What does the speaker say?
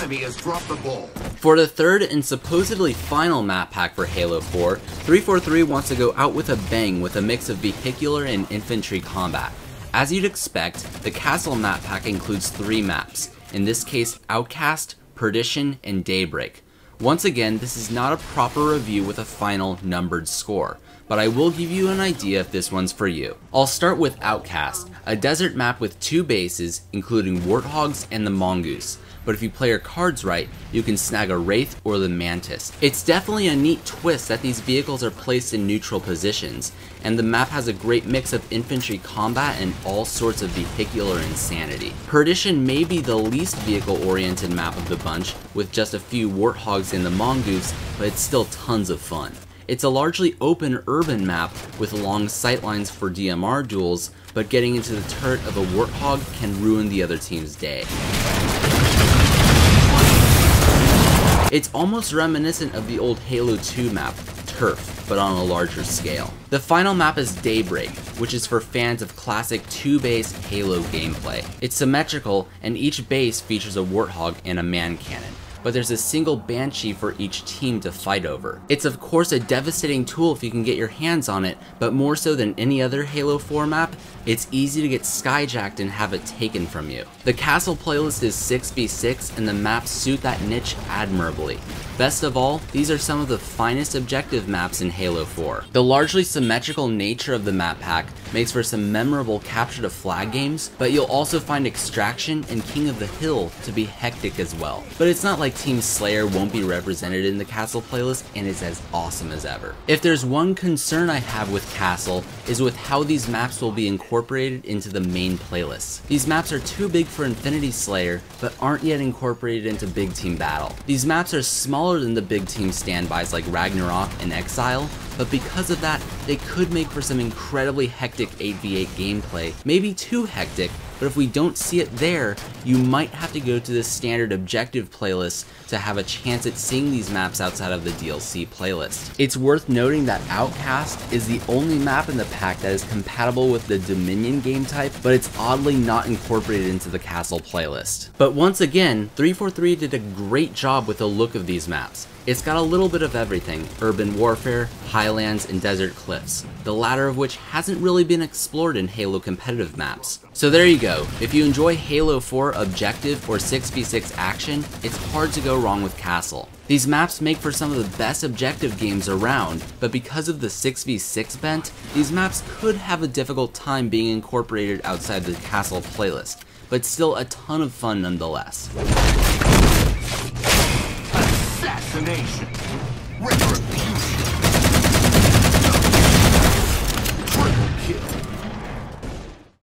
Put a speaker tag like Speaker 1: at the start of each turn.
Speaker 1: enemy has dropped the ball.
Speaker 2: For the third and supposedly final map pack for Halo 4, 343 wants to go out with a bang with a mix of vehicular and infantry combat. As you'd expect, the Castle map pack includes 3 maps, in this case Outcast, Perdition, and Daybreak. Once again, this is not a proper review with a final numbered score, but I will give you an idea if this one's for you. I'll start with Outcast, a desert map with 2 bases, including Warthogs and the Mongoose. But if you play your cards right, you can snag a Wraith or the Mantis. It's definitely a neat twist that these vehicles are placed in neutral positions, and the map has a great mix of infantry combat and all sorts of vehicular insanity. Perdition may be the least vehicle-oriented map of the bunch, with just a few Warthogs and the Mongoose, but it's still tons of fun. It's a largely open urban map with long sightlines for DMR duels, but getting into the turret of a Warthog can ruin the other team's day. It's almost reminiscent of the old Halo 2 map, Turf, but on a larger scale. The final map is Daybreak, which is for fans of classic 2-base Halo gameplay. It's symmetrical, and each base features a Warthog and a man cannon, but there's a single Banshee for each team to fight over. It's of course a devastating tool if you can get your hands on it, but more so than any other Halo 4 map, it's easy to get skyjacked and have it taken from you. The Castle playlist is 6v6 and the maps suit that niche admirably. Best of all, these are some of the finest objective maps in Halo 4. The largely symmetrical nature of the map pack makes for some memorable capture the flag games, but you'll also find Extraction and King of the Hill to be hectic as well. But it's not like Team Slayer won't be represented in the Castle playlist and is as awesome as ever. If there's one concern I have with Castle, is with how these maps will be incorporated into the main playlist. These maps are too big for Infinity Slayer, but aren't yet incorporated into Big Team Battle. These maps are smaller than the big team standbys like Ragnarok and Exile, but because of that, they could make for some incredibly hectic 8v8 gameplay. Maybe too hectic, but if we don't see it there, you might have to go to the standard objective playlist to have a chance at seeing these maps outside of the DLC playlist. It's worth noting that Outcast is the only map in the pack that is compatible with the Dominion game type, but it's oddly not incorporated into the Castle playlist. But once again, 343 did a great job with the look of these maps. It's got a little bit of everything: urban warfare, highlands, and desert cliffs, the latter of which hasn't really been explored in Halo competitive maps. So there you go. If you enjoy Halo 4 objective or 6v6 action, it's hard to go wrong with Castle. These maps make for some of the best objective games around, but because of the 6v6 bent, these maps could have a difficult time being incorporated outside the Castle playlist, but still a ton of fun nonetheless.
Speaker 1: Assassination! Retribution!